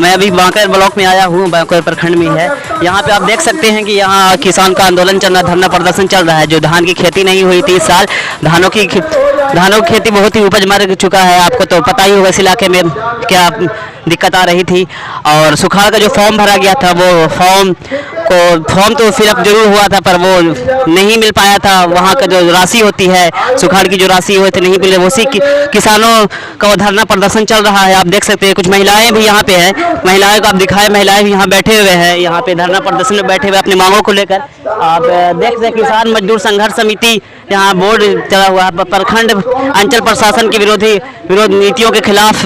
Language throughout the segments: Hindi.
मैं अभी बांकर ब्लॉक में आया हूँ, बांकर प्रखंड में है। यहाँ पे आप देख सकते हैं कि यहाँ किसान का आंदोलन चल रहा, धरना प्रदर्शन चल रहा है। जो धान की खेती नहीं हुई थी इस साल, धानों की खेती बहुत ही उपज मर चुका है। आपको तो पता ही होगा इस इलाके में क्या दिक्कत आ रही थी। और सुखाड़ का जो फॉर्म भरा गया था, वो फॉर्म तो फिलअप जरूर हुआ था, पर वो नहीं मिल पाया था। वहाँ का जो राशि होती है, सुखाड़ की जो राशि हुई थी नहीं मिले, उसी किसानों का धरना प्रदर्शन चल रहा है। आप देख सकते हैं कुछ महिलाएं भी यहाँ पे हैं। महिलाएं को आप दिखाएं, महिलाएं भी यहाँ बैठे हुए हैं, यहाँ पे धरना प्रदर्शन में बैठे हुए अपनी मांगों को लेकर। आप देख सकते हैं किसान मजदूर संघर्ष समिति यहाँ बोर्ड चला हुआ है, प्रखंड अंचल प्रशासन के विरोध नीतियों के खिलाफ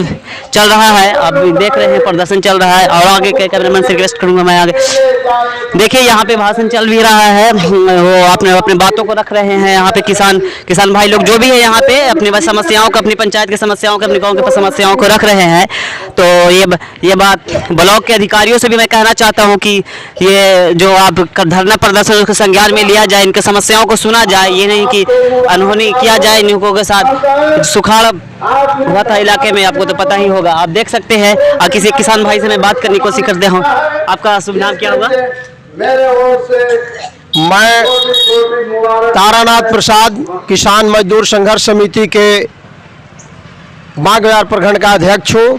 चल रहा है। आप देख रहे हैं प्रदर्शन चल रहा है। और आगे के कैमरामैन से रिक्वेस्ट करूंगा मैं आगे देखिए, यहाँ पे भाषण चल भी रहा है। वो अपने बातों को रख रहे हैं। यहाँ पे किसान भाई लोग जो भी है यहाँ पे अपनी समस्याओं को, अपनी पंचायत की समस्याओं को, अपने गाँव की समस्याओं को रख रहे हैं। तो ये बात ब्लॉक के अधिकारियों से भी मैं कहना चाहता हूँ कि ये जो आप धरना प्रदर्शन उसके संज्ञान में लिया जाए, इनकी समस्याओं को सुना जाए। ये नहीं कि अनहोनी किया जाए इन लोगों के साथ। सुखाड़ हुआ था इलाके में, आपको तो पता ही होगा। आप देख सकते हैं। किसी किसान भाई से मैं बात करने की कोशिश करते हूँ। आपका शुभ नाम क्या हुआ? मैं तारानाथ प्रसाद, किसान मजदूर संघर्ष समिति के बांकर प्रखंड का अध्यक्ष हूँ।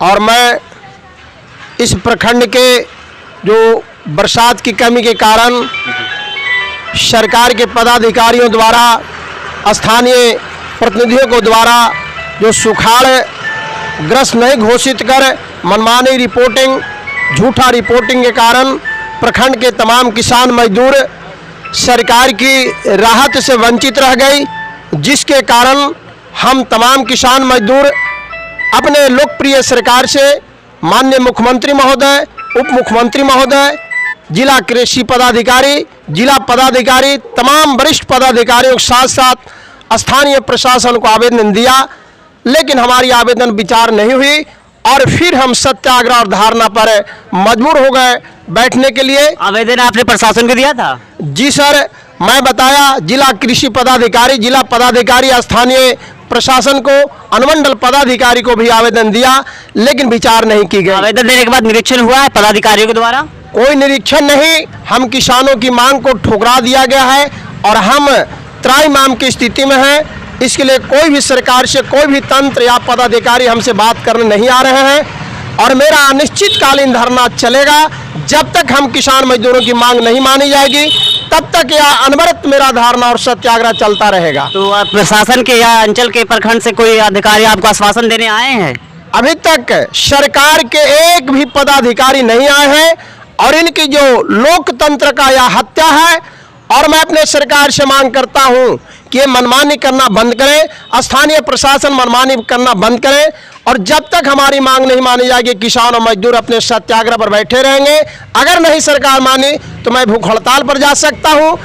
और मैं इस प्रखंड के जो बरसात की कमी के कारण सरकार के पदाधिकारियों द्वारा, स्थानीय प्रतिनिधियों को द्वारा जो सुखाड़ ग्रस्त नहीं घोषित कर मनमानी रिपोर्टिंग, झूठा रिपोर्टिंग के कारण प्रखंड के तमाम किसान मजदूर सरकार की राहत से वंचित रह गई, जिसके कारण हम तमाम किसान मजदूर अपने लोकप्रिय सरकार से माननीय मुख्यमंत्री महोदय, उप मुख्यमंत्री महोदय, जिला कृषि पदाधिकारी, जिला पदाधिकारी, तमाम वरिष्ठ पदाधिकारियों के साथ साथ स्थानीय प्रशासन को आवेदन दिया, लेकिन हमारी आवेदन विचार नहीं हुई। और फिर हम सत्याग्रह और धारणा पर मजबूर हो गए बैठने के लिए। आवेदन आपने प्रशासन को दिया था? जी सर, मैं बताया जिला कृषि पदाधिकारी, जिला पदाधिकारी, स्थानीय प्रशासन को, अनुमंडल पदाधिकारी को भी आवेदन दिया, लेकिन विचार नहीं की गई। आवेदन देने के बाद निरीक्षण हुआ है पदाधिकारियों के द्वारा? कोई निरीक्षण नहीं। हम किसानों की मांग को ठुकरा दिया गया है और हम त्राहिमाम की स्थिति में हैं। इसके लिए कोई भी सरकार से, कोई भी तंत्र या पदाधिकारी हमसे बात करने नहीं आ रहे हैं। और मेरा अनिश्चितकालीन धरना चलेगा जब तक हम किसान मजदूरों की मांग नहीं मानी जाएगी, तब तक यह अनवरत मेरा धारणा और सत्याग्रह चलता रहेगा। तो प्रशासन के या अंचल के प्रखंड से कोई अधिकारी आपको आश्वासन देने आए हैं? अभी तक सरकार के एक भी पदाधिकारी नहीं आए हैं और इनकी जो लोकतंत्र का यह हत्या है। और मैं अपने सरकार से मांग करता हूं कि ये मनमानी करना बंद करें, स्थानीय प्रशासन मनमानी करना बंद करें। और जब तक हमारी मांग नहीं मानी जाएगी, किसान और मजदूर अपने सत्याग्रह पर बैठे रहेंगे। अगर नहीं सरकार मानी तो मैं भूख हड़ताल पर जा सकता हूं,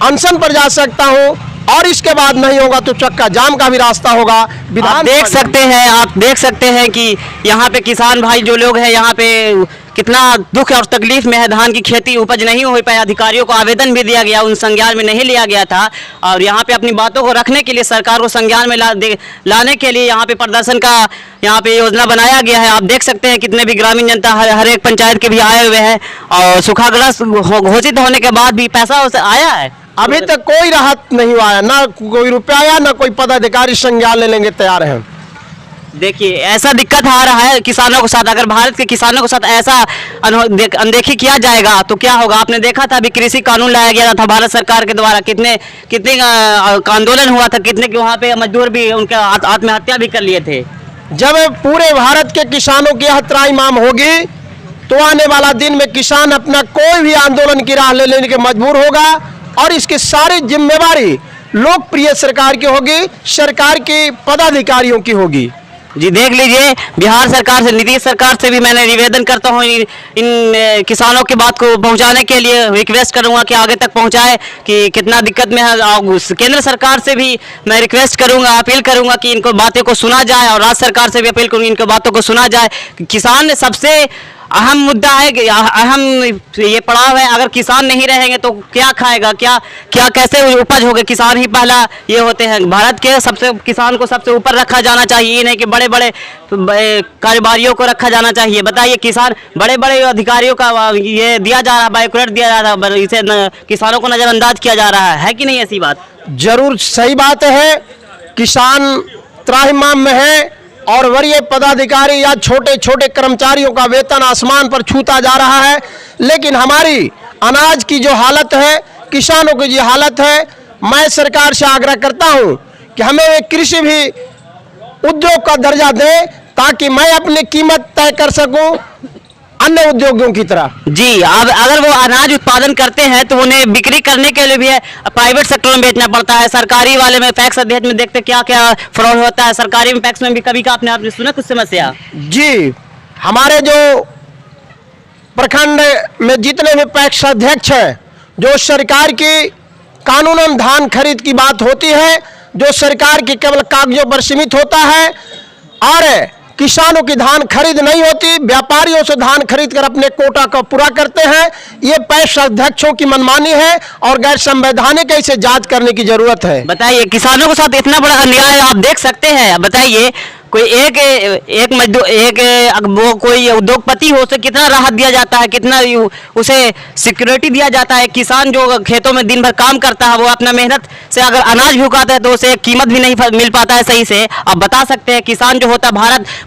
अनशन पर जा सकता हूं, और इसके बाद नहीं होगा तो चक्का जाम का भी रास्ता होगा। आप देख सकते हैं कि यहाँ पे किसान भाई जो लोग हैं, यहाँ पे कितना दुख और तकलीफ में है। धान की खेती उपज नहीं हो पाई, अधिकारियों को आवेदन भी दिया गया, उन संज्ञान में नहीं लिया गया था। और यहाँ पे अपनी बातों को रखने के लिए, सरकार को संज्ञान में लाने के लिए यहाँ पे प्रदर्शन का यहाँ पे योजना बनाया गया है। आप देख सकते हैं कितने भी ग्रामीण जनता हर एक पंचायत के भी आए हुए हैं। और सूखाग्रस्त घोषित होने के बाद भी पैसा आया है? अभी तक कोई राहत नहीं हुआ है, ना कोई रुपया आया, ना कोई पदाधिकारी संज्ञान लेने के तैयार हैं। देखिए, ऐसा दिक्कत आ रहा है किसानों के साथ। अगर भारत के किसानों के साथ ऐसा अनदेखी किया जाएगा तो क्या होगा? आपने देखा था अभी कृषि कानून लाया गया था भारत सरकार के द्वारा, कितने आंदोलन हुआ था, कितने के वहाँ पे मजदूर भी उनके आत्महत्या भी कर लिए थे। जब पूरे भारत के किसानों की यह त्राहिमाम होगी तो आने वाला दिन में किसान अपना कोई भी आंदोलन की राह ले लेने के मजबूर होगा और इसकी सारी जिम्मेवारी लोकप्रिय सरकार की होगी, सरकार के पदाधिकारियों की होगी। जी देख लीजिए, बिहार सरकार से, नीतीश सरकार से भी मैंने निवेदन करता हूँ इन किसानों की बात को पहुँचाने के लिए। रिक्वेस्ट करूँगा कि आगे तक पहुँचाए कि कितना दिक्कत में है। केंद्र सरकार से भी मैं रिक्वेस्ट करूँगा, अपील करूँगा कि इनको बातें को सुना जाए, और राज्य सरकार से भी अपील करूँगी इनको बातों को सुना जाए। किसान सबसे अहम मुद्दा है कि अहम ये पड़ाव है। अगर किसान नहीं रहेंगे तो क्या खाएगा, क्या क्या कैसे उपज होगा। किसान ही पहला ये होते हैं। भारत के सबसे किसान को सबसे ऊपर रखा जाना चाहिए, ये नहीं कि बड़े बड़े कारोबारियों को रखा जाना चाहिए। बताइए, किसान बड़े बड़े अधिकारियों का ये दिया जा रहा है, बायोक्रेट दिया जा रहा है, इसे किसानों को नजरअंदाज किया जा रहा है कि नहीं? ऐसी बात जरूर सही बात है। किसान त्राहिमाम में है और वरीय पदाधिकारी या छोटे छोटे कर्मचारियों का वेतन आसमान पर छूता जा रहा है। लेकिन हमारी अनाज की जो हालत है, किसानों की जो हालत है, मैं सरकार से आग्रह करता हूं कि हमें एक कृषि भी उद्योग का दर्जा दें ताकि मैं अपनी कीमत तय कर सकूं अन्य उद्योगों की तरह। जी, अब अगर वो अनाज उत्पादन करते हैं तो उन्हें बिक्री करने के लिए भी है प्राइवेट सेक्टर में बेचना पड़ता है। सरकारी वाले में पैक्स अध्यक्ष में देखते क्या क्या फ्रॉड होता है। सरकारी में पैक्स में भी कभी का आपने सुना कुछ समस्या? जी, हमारे जो प्रखंड में जितने भी पैक्स अध्यक्ष हैं, जो सरकार की कानूनन धान खरीद की बात होती है, जो सरकार की केवल कागजों पर सीमित होता है और किसानों की धान खरीद नहीं होती, व्यापारियों से धान खरीद कर अपने कोटा को पूरा करते हैं। ये पैक्स अध्यक्षों की मनमानी है और गैर संवैधानिक है, इसे जांच करने की जरूरत है। बताइए, किसानों के साथ इतना बड़ा अन्याय आप देख सकते हैं। बताइए, कोई एक मजदूर वो कोई उद्योगपति हो उसे कितना राहत दिया जाता है, कितना उसे सिक्योरिटी दिया जाता है। किसान जो खेतों में दिन भर काम करता है, वो अपना मेहनत से अगर अनाज भी उगाता है तो उसे कीमत भी नहीं मिल पाता है सही से। आप बता सकते हैं, किसान जो होता है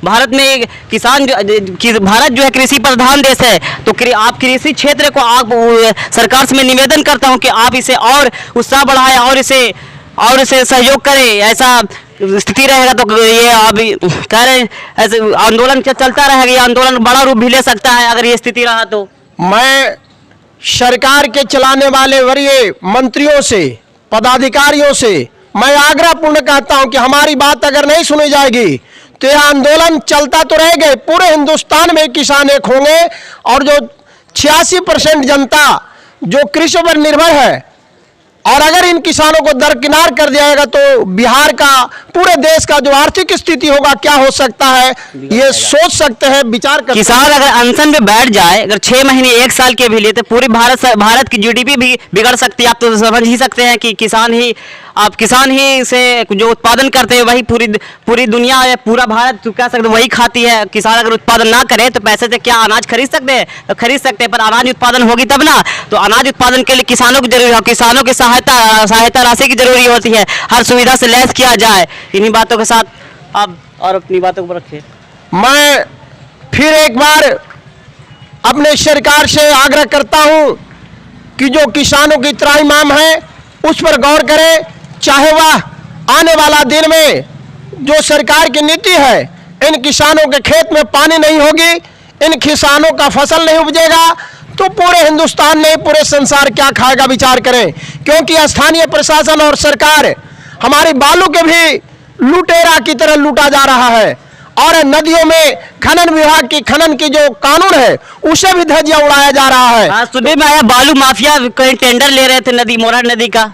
भारत में किसान भारत जो है कृषि प्रधान देश है। तो आप कृषि क्षेत्र को आप सरकार से मैं निवेदन करता हूँ कि आप इसे और उत्साह बढ़ाएं और इसे सहयोग करें। ऐसा स्थिति रहेगा तो ये अभी कह रहे हैं ऐसे आंदोलन चलता रहेगा। ये आंदोलन बड़ा रूप भी ले सकता है अगर ये स्थिति रहा तो। मैं सरकार के चलाने वाले वरीय मंत्रियों से, पदाधिकारियों से मैं आग्रहपूर्ण कहता हूं कि हमारी बात अगर नहीं सुनी जाएगी तो यह आंदोलन चलता तो रहेगा। पूरे हिंदुस्तान में किसान एक होंगे और जो 86% जनता जो कृषि पर निर्भर है, और अगर इन किसानों को दरकिनार कर दिया जाएगा तो बिहार का, पूरे देश का जो आर्थिक स्थिति होगा क्या हो सकता है, ये सोच सकते हैं, विचार कर। किसान अगर अनशन में बैठ जाए, अगर 6 महीने 1 साल के भी लिए, तो पूरी भारत की जीडीपी भी बिगड़ सकती है। आप तो समझ ही सकते हैं कि किसान ही से जो उत्पादन करते हैं वही पूरी दुनिया या पूरा भारत कह सकते वही खाती है। किसान अगर उत्पादन ना करे तो पैसे से क्या अनाज खरीद सकते हैं? तो खरीद सकते हैं, पर अनाज उत्पादन होगी तब ना। तो अनाज उत्पादन के लिए किसानों की जरूरी है, किसानों की सहायता राशि की जरूरी होती है। हर सुविधा से लैस किया जाए। इन्हीं बातों के साथ आप और अपनी बातों को रखिए। मैं फिर एक बार अपने सरकार से आग्रह करता हूं कि जो किसानों की त्राहिमाम है उस पर गौर करें। चाहे वह आने वाला दिन में जो सरकार की नीति है, इन किसानों के खेत में पानी नहीं होगी, इन किसानों का फसल नहीं उपजेगा तो पूरे हिंदुस्तान नहीं पूरे संसार क्या खाएगा, विचार करें। क्योंकि स्थानीय प्रशासन और सरकार हमारी बालू के भी लुटेरा की तरह लूटा जा रहा है और नदियों में खनन विभाग की खनन की जो कानून है उसे भी धज्जियां उड़ाया जा रहा है। आज सुबह में आया बालू माफिया कहीं टेंडर ले रहे थे मोरहर नदी का।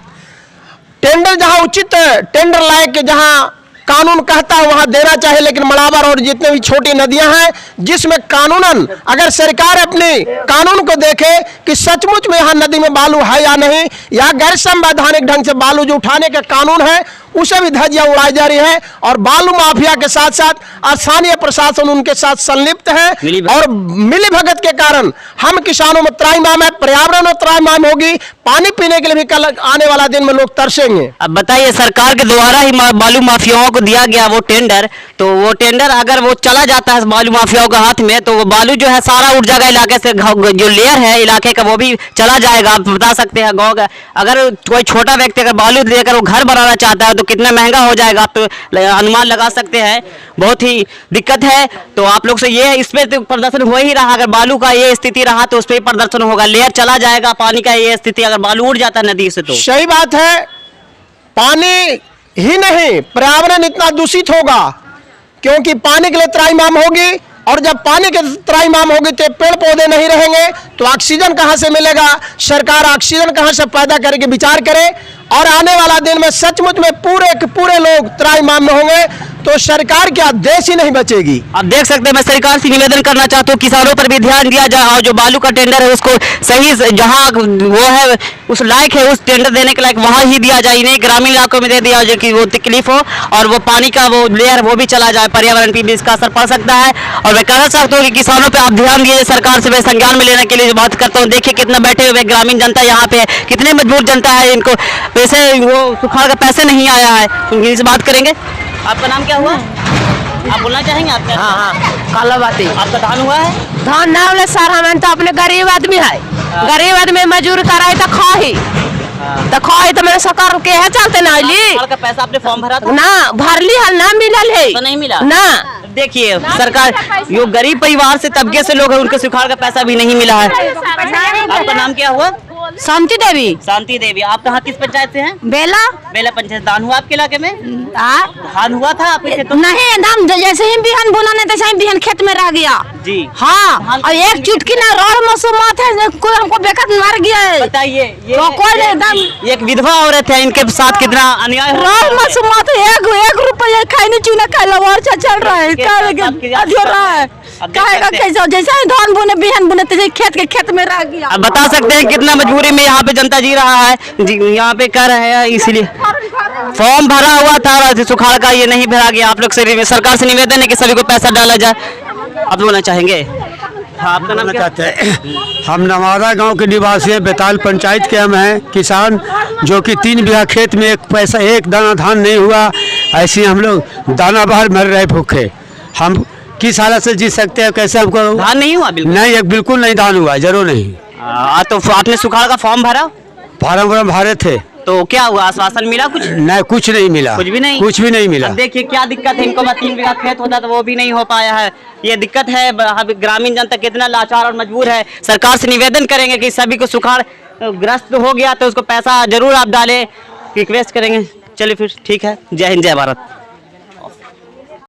टेंडर जहां उचित टेंडर लायक के जहां कानून कहता है वहां देना चाहिए, लेकिन मलाबर और जितने भी छोटी नदियां हैं जिसमें कानूनन अगर सरकार अपने कानून को देखे कि सचमुच में यहाँ नदी में बालू है या नहीं, या गैर संवैधानिक ढंग से बालू जो उठाने का कानून है उसे भी धज्जियां उड़ाई जा रही है। और बालू माफिया के साथ साथ स्थानीय प्रशासन उनके साथ संलिप्त है और मिली भगत के कारण हम किसानों में त्राहिमाम है, पर्यावरण में त्राहिमाम होगी, पानी पीने के लिए भी कल आने वाला दिन में लोग तरसेंगे। अब बताइए, सरकार के द्वारा ही बालू माफियाओं को दिया गया वो टेंडर, तो वो टेंडर अगर वो चला जाता है बालू माफियाओं के हाथ में तो वो बालू जो है सारा उठ जाएगा इलाके से, जो लेयर है इलाके का वो भी चला जाएगा। आप बता सकते हैं गाँव का अगर कोई छोटा व्यक्ति अगर बालू देकर वो घर बनाना चाहता है तो कितना महंगा हो जाएगा, आप तो अनुमान लगा सकते हैं। बहुत ही दिक्कत है। तो आप लोग से ये है, इस पे तो प्रदर्शन हो ही रहा। अगर बालू का ये स्थिति रहा तो उस पर प्रदर्शन होगा। लेयर चला जाएगा पानी का, ये स्थिति अगर बालू उड़ जाता है नदी से तो सही बात है। पानी ही नहीं, पर्यावरण इतना दूषित होगा क्योंकि पानी के लिए त्राहिमाम होगी और जब पानी के त्राहिमाम होगी तो पेड़ पौधे नहीं रहेंगे तो ऑक्सीजन कहां से मिलेगा? सरकार ऑक्सीजन कहां से पैदा करेगी, विचार करे। और आने वाला दिन में सचमुच में पूरे के पूरे लोग त्राहिमाम में होंगे तो सरकार क्या देश ही नहीं बचेगी। आप देख सकते हैं, मैं सरकार से निवेदन करना चाहता हूँ किसानों पर भी ध्यान दिया जाए और जो बालू का टेंडर है उसको सही जहाँ वो है उस लायक है, उस टेंडर देने के लायक वहाँ ही दिया जाए, इन्हें ग्रामीण इलाकों में दे दिया जाए कि वो तकलीफ हो और वो पानी का वो लेयर वो भी चला जाए, पर्यावरण पर भी इसका असर पड़ सकता है। और मैं कहना चाहता हूँ कि किसानों पर आप ध्यान दीजिए, सरकार से मैं संज्ञान में लेने के लिए बात करता हूँ। देखिए कितना बैठे हुए ग्रामीण जनता यहाँ पे है, कितने मजबूर जनता है, इनको पैसे वो सुखाड़ का पैसे नहीं आया है। इनसे बात करेंगे। आपका नाम क्या हुआ? आप बोलना चाहेंगे? आप क्या? काला बाती आपका धान हुआ है? धान ना बोले सर, हमें तो अपने गरीब आदमी है, गरीब आदमी मजदूर कराई तो खाही तो मेरे सरकार के है चलते ना ली साल का पैसा आपने फॉर्म भरा था? ना भरली है ना मिलल है तो नहीं मिला ना। देखिए सरकार जो गरीब परिवार से तबके से लोग हैं उनको सुखाड़ का पैसा भी नहीं मिला है। आपका नाम क्या हुआ? शांति देवी। शांति देवी। आप कहाँ किस पंचायत से हैं? बेला बेला पंचायत। धान हुआ आपके इलाके में? आ? धान हुआ था आपके खेतों में? नहीं, धान जैसे ही बिहन बोला नहीं तैसे ही बिहन खेत में रह गया जी। हाँ, और एक चुटकी ना रोड मसूमात है, कोई हमको बेकार मार गया है। बताइए तो कोई नहीं दाम एक विधवा औरत है, इनके साथ कितना अन्याय हो रहा रोड है। मसूमात एक रुपया खाई नहीं चूना खाई लो और चल रहा है हो रहा है कहेगा कैसे, जैसे ही धान बुने बिहन बुने तैसे खेत के खेत में रह गया। अब बता सकते हैं कितना मजबूरी में यहाँ पे जनता जी रहा है जी, यहाँ पे कर रहे हैं। इसलिए फॉर्म भरा हुआ था सुखाड़ का, ये नहीं भरा गया। आप लोग से सरकार से निवेदन है कि सभी को पैसा डाला जाए। आप बोलना चाहेंगे? हाँ, आपका नाम क्या? चाहते हैं हम नवादा गांव के निवासी हैं, बेताल पंचायत के हम हैं किसान, जो कि 3 बीघा खेत में एक दाना धान नहीं हुआ। ऐसे हम लोग दाना बाहर मर रहे भूखे। हम किस हालत से जी सकते हैं? कैसे हमको धान नहीं हुआ? बिल्कुल नहीं, एक बिल्कुल नहीं धान हुआ, जरूर नहीं। तो आपने सुखाड़ का फॉर्म भरा? फार्म भरे थे तो क्या हुआ? आश्वासन मिला कुछ? नहीं, कुछ नहीं मिला, कुछ भी नहीं? कुछ भी नहीं मिला। अब देखिए क्या दिक्कत है, इनको 3 बीघा खेत होता तो वो भी नहीं हो पाया है। ये दिक्कत है, ग्रामीण जनता कितना लाचार और मजबूर है। सरकार से निवेदन करेंगे कि सभी को सुखाड़ ग्रस्त हो गया तो उसको पैसा जरूर आप डालें, रिक्वेस्ट करेंगे। चलिए फिर ठीक है। जय हिंद, जय भारत।